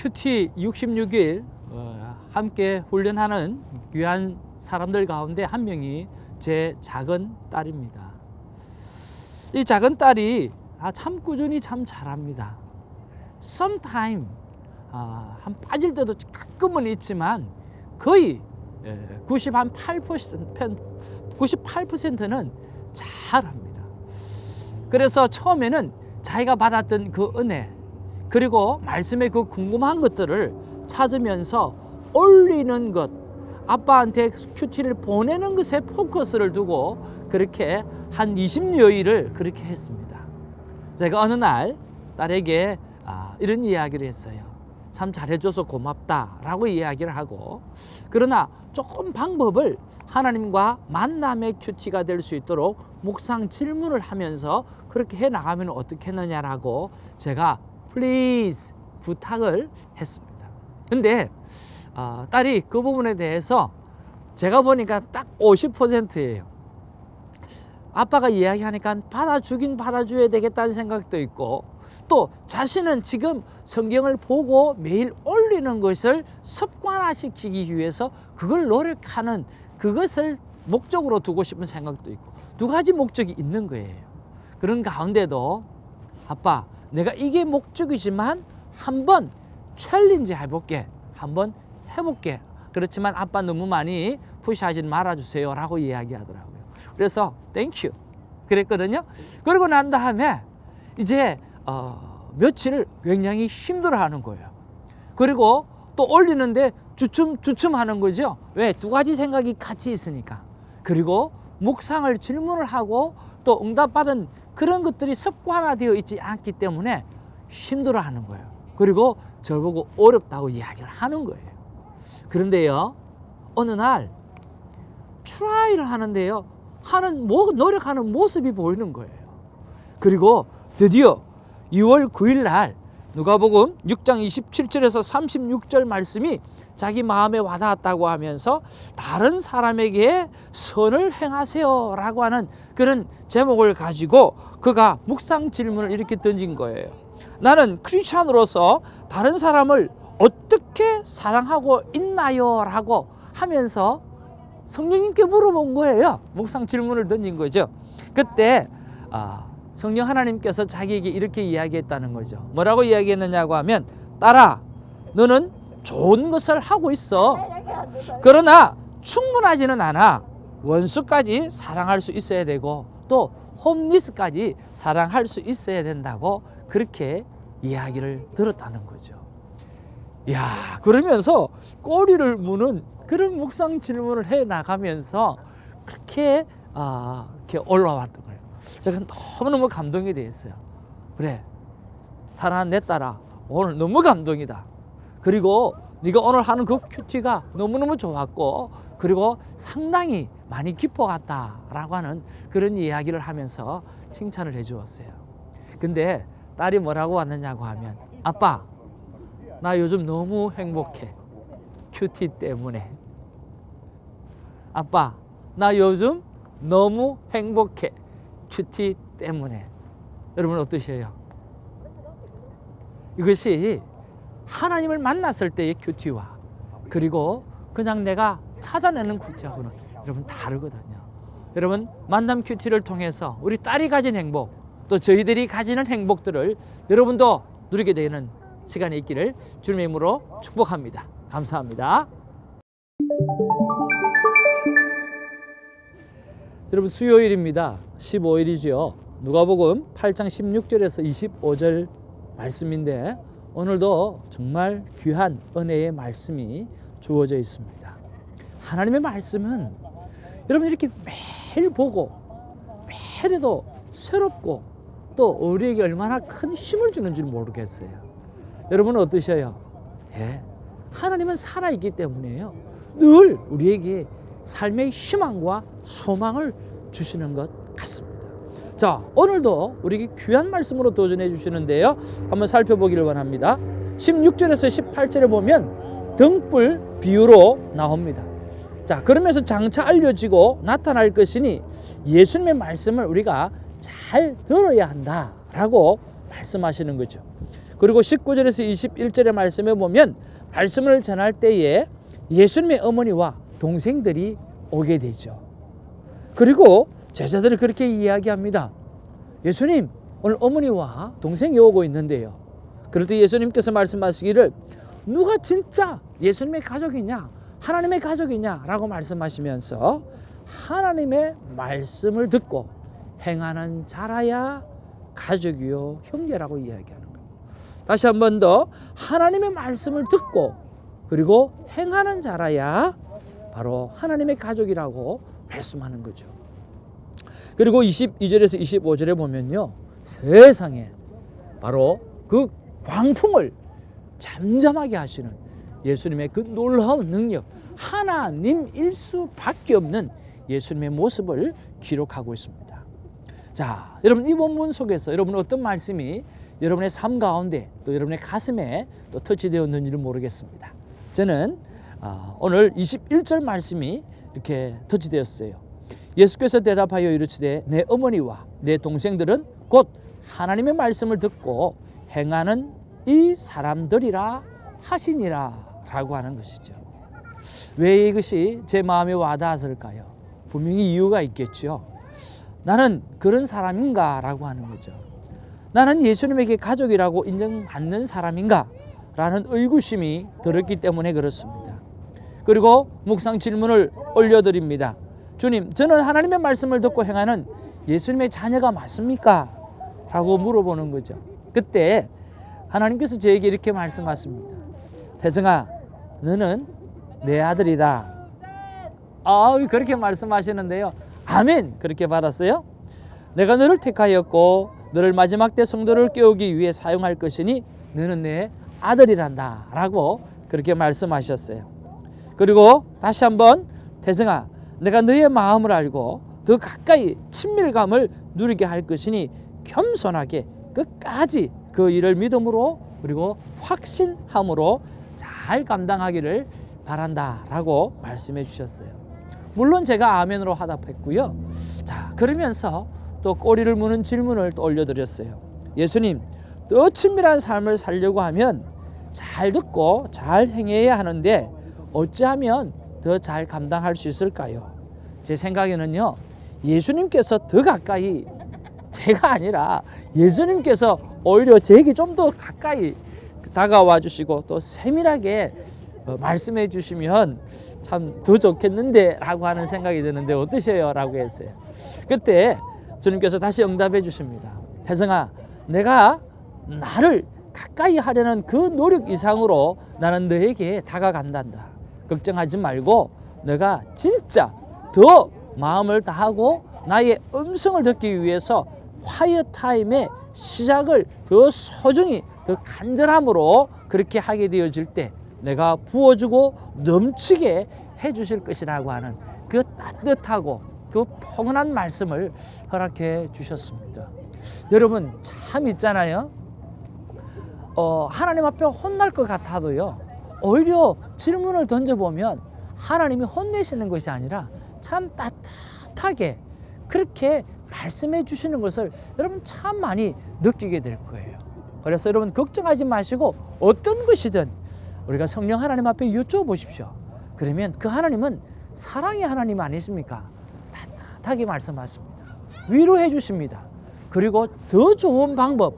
큐티 66일 함께 훈련하는 귀한 사람들 가운데 한 명이 제 작은 딸입니다. 이 작은 딸이 참 꾸준히 참 잘합니다. sometime 한 빠질 때도 가끔은 있지만 거의 98%는 잘합니다. 그래서 처음에는 자기가 받았던 그 은혜 그리고 말씀의 그 궁금한 것들을 찾으면서 올리는 것, 아빠한테 큐티를 보내는 것에 포커스를 두고 그렇게 한 20여일을 그렇게 했습니다. 제가 어느 날 딸에게 이런 이야기를 했어요. 참 잘해줘서 고맙다라고 이야기를 하고, 그러나 조금 방법을 하나님과 만남의 큐티가 될 수 있도록 묵상 질문을 하면서 그렇게 해 나가면 어떻겠느냐라고 제가 please 부탁을 했습니다. 근데 딸이 그 부분에 대해서 제가 보니까 딱 50%예요. 아빠가 이야기하니까 받아주긴 받아줘야 되겠다는 생각도 있고, 또 자신은 지금 성경을 보고 매일 올리는 것을 습관화시키기 위해서 그걸 노력하는 그것을 목적으로 두고 싶은 생각도 있고, 두 가지 목적이 있는 거예요. 그런 가운데도 아빠, 내가 이게 목적이지만 한번 챌린지 해볼게, 한번 해볼게. 그렇지만 아빠 너무 많이 푸시하지 말아주세요 라고 이야기하더라고요. 그래서 땡큐 그랬거든요. 그러고 난 다음에 이제 며칠을 굉장히 힘들어하는 거예요. 그리고 또 올리는데 주춤 하는 거죠. 왜? 두 가지 생각이 같이 있으니까. 그리고 묵상을 질문을 하고 또 응답받은 그런 것들이 습관화되어 있지 않기 때문에 힘들어하는 거예요. 그리고 저보고 어렵다고 이야기를 하는 거예요. 그런데요, 어느 날 트라이를 하는데요, 노력하는 모습이 보이는 거예요. 그리고 드디어 2월 9일 날 누가복음 6장 27절에서 36절 말씀이 자기 마음에 와닿았다고 하면서 다른 사람에게 선을 행하세요 라고 하는 그런 제목을 가지고 그가 묵상 질문을 이렇게 던진 거예요. 나는 크리스찬으로서 다른 사람을 어떻게 사랑하고 있나요? 라고 하면서 성령님께 물어본 거예요. 묵상 질문을 던진 거죠. 그때 성령 하나님께서 자기에게 이렇게 이야기했다는 거죠. 뭐라고 이야기했느냐고 하면, 딸아, 너는 좋은 것을 하고 있어. 그러나 충분하지는 않아. 원수까지 사랑할 수 있어야 되고 또 홈리스까지 사랑할 수 있어야 된다고 그렇게 이야기를 들었다는 거죠. 야, 그러면서 꼬리를 무는 그런 묵상 질문을 해 나가면서 그렇게 이렇게 올라왔던 거예요. 제가 너무너무 감동이 되었어요. 그래, 사랑하는 내 딸아, 오늘 너무 감동이다. 그리고 네가 오늘 하는 그 큐티가 너무너무 좋았고, 그리고 상당히 많이 기뻐갔다라고 하는 그런 이야기를 하면서 칭찬을 해 주었어요. 근데 딸이 뭐라고 왔느냐고 하면, 아빠, 나 요즘 너무 행복해. 큐티 때문에. 아빠, 나 요즘 너무 행복해. 큐티 때문에. 여러분 어떠세요? 이것이 하나님을 만났을 때의 큐티와 그리고 그냥 내가 찾아내는 큐티하고는 여러분 다르거든요. 여러분, 만남 큐티를 통해서 우리 딸이 가진 행복, 또 저희들이 가지는 행복들을 여러분도 누리게 되는 시간이 있기를 주님의 이름으로 축복합니다. 감사합니다. 여러분, 수요일입니다. 15일이죠. 누가복음 8장 16절에서 25절 말씀인데, 오늘도 정말 귀한 은혜의 말씀이 주어져 있습니다. 하나님의 말씀은 여러분 이렇게 매일 보고 매일에도 새롭고 또 우리에게 얼마나 큰 힘을 주는 줄 모르겠어요. 여러분은 어떠셔요? 예, 하나님은 살아있기 때문에요, 늘 우리에게 삶의 희망과 소망을 주시는 것 같습니다. 자, 오늘도 우리에게 귀한 말씀으로 도전해 주시는데요, 한번 살펴보기를 원합니다. 16절에서 18절에 보면 등불 비유로 나옵니다. 자, 그러면서 장차 알려지고 나타날 것이니 예수님의 말씀을 우리가 잘 들어야 한다라고 말씀하시는 거죠. 그리고 19절에서 21절의 말씀에 보면 말씀을 전할 때에 예수님의 어머니와 동생들이 오게 되죠. 그리고 제자들이 그렇게 이야기합니다. 예수님, 오늘 어머니와 동생이 오고 있는데요. 그럴 때 예수님께서 말씀하시기를 누가 진짜 예수님의 가족이냐, 하나님의 가족이냐 라고 말씀하시면서 하나님의 말씀을 듣고 행하는 자라야 가족이요 형제라고 이야기하는 거예요. 다시 한 번 더, 하나님의 말씀을 듣고 그리고 행하는 자라야 바로 하나님의 가족이라고 말씀하는 거죠. 그리고 22절에서 25절에 보면요, 세상에 바로 그 광풍을 잠잠하게 하시는 예수님의 그 놀라운 능력, 하나님일 수밖에 없는 예수님의 모습을 기록하고 있습니다. 자, 여러분, 이 본문 속에서 여러분 어떤 말씀이 여러분의 삶 가운데 또 여러분의 가슴에 또 터치되었는지를 모르겠습니다. 저는 오늘 21절 말씀이 이렇게 터치되었어요. 예수께서 대답하여 이르시되 내 어머니와 내 동생들은 곧 하나님의 말씀을 듣고 행하는 이 사람들이라 하시니라 라고 하는 것이죠. 왜 이것이 제 마음에 와닿았을까요? 분명히 이유가 있겠죠. 나는 그런 사람인가 라고 하는 거죠. 나는 예수님에게 가족이라고 인정받는 사람인가 라는 의구심이 들었기 때문에 그렇습니다. 그리고 묵상 질문을 올려드립니다. 주님, 저는 하나님의 말씀을 듣고 행하는 예수님의 자녀가 맞습니까? 라고 물어보는 거죠. 그때 하나님께서 저에게 이렇게 말씀하십니다. 태정아, 너는 내 아들이다. 그렇게 말씀하시는데요. 아멘. 그렇게 받았어요. 내가 너를 택하였고 너를 마지막 때 성도를 깨우기 위해 사용할 것이니 너는 내 아들이란다 라고 그렇게 말씀하셨어요. 그리고 다시 한번, 태정아, 내가 너의 마음을 알고 더 가까이 친밀감을 누리게 할 것이니 겸손하게 끝까지 그 일을 믿음으로 그리고 확신함으로 잘 감당하기를 바란다 라고 말씀해 주셨어요. 물론 제가 아멘으로 화답했고요. 자, 그러면서 또 꼬리를 무는 질문을 또 올려드렸어요. 예수님, 더 친밀한 삶을 살려고 하면 잘 듣고 잘 행해야 하는데 어찌하면 더 잘 감당할 수 있을까요? 제 생각에는요, 예수님께서 더 가까이, 제가 아니라 예수님께서 오히려 제게 좀 더 가까이 다가와 주시고 또 세밀하게 말씀해 주시면 참 더 좋겠는데 라고 하는 생각이 드는데 어떠세요? 라고 했어요. 그때 주님께서 다시 응답해 주십니다. 태성아, 내가 나를 가까이 하려는 그 노력 이상으로 나는 너에게 다가간단다. 걱정하지 말고 내가 진짜 더 마음을 다하고 나의 음성을 듣기 위해서 화이어 타임의 시작을 더 소중히 더 간절함으로 그렇게 하게 되어질 때 내가 부어주고 넘치게 해주실 것이라고 하는 그 따뜻하고 그 포근한 말씀을 허락해 주셨습니다. 여러분, 참 있잖아요. 하나님 앞에 혼날 것 같아도요, 오히려 질문을 던져보면 하나님이 혼내시는 것이 아니라 참 따뜻하게 그렇게 말씀해 주시는 것을 여러분 참 많이 느끼게 될 거예요. 그래서 여러분 걱정하지 마시고 어떤 것이든 우리가 성령 하나님 앞에 여쭤보십시오. 그러면 그 하나님은 사랑의 하나님 아니십니까? 따뜻하게 말씀하십니다. 위로해 주십니다. 그리고 더 좋은 방법,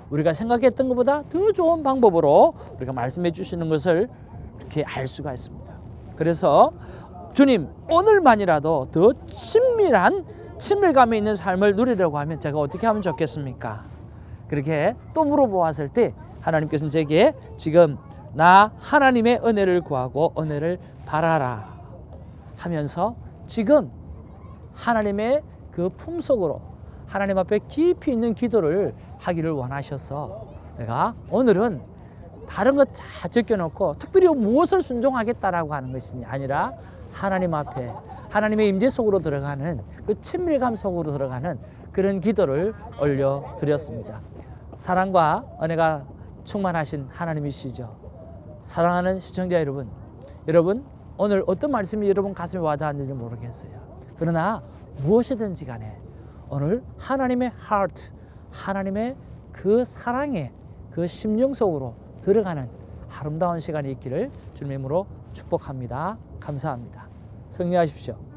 우리가 생각했던 것보다 더 좋은 방법으로 우리가 말씀해 주시는 것을 이렇게 알 수가 있습니다. 그래서 주님, 오늘만이라도 더 친밀한 친밀감이 있는 삶을 누리려고 하면 제가 어떻게 하면 좋겠습니까? 그렇게 또 물어보았을 때 하나님께서는 제게 지금 나 하나님의 은혜를 구하고 은혜를 바라라 하면서 지금 하나님의 그 품속으로 하나님 앞에 깊이 있는 기도를 하기를 원하셔서 내가 오늘은 다른 것 다 제껴놓고 특별히 무엇을 순종하겠다라고 하는 것이 아니라 하나님 앞에 하나님의 임재 속으로 들어가는 그 친밀감 속으로 들어가는 그런 기도를 올려드렸습니다. 사랑과 은혜가 충만하신 하나님이시죠. 사랑하는 시청자 여러분, 오늘 어떤 말씀이 여러분 가슴에 와닿았는지 모르겠어요. 그러나 무엇이든지 간에 오늘 하나님의 heart, 하나님의 그 사랑의 그 심령 속으로 들어가는 아름다운 시간이 있기를 주님의 이름으로 축복합니다. 감사합니다. 승리하십시오.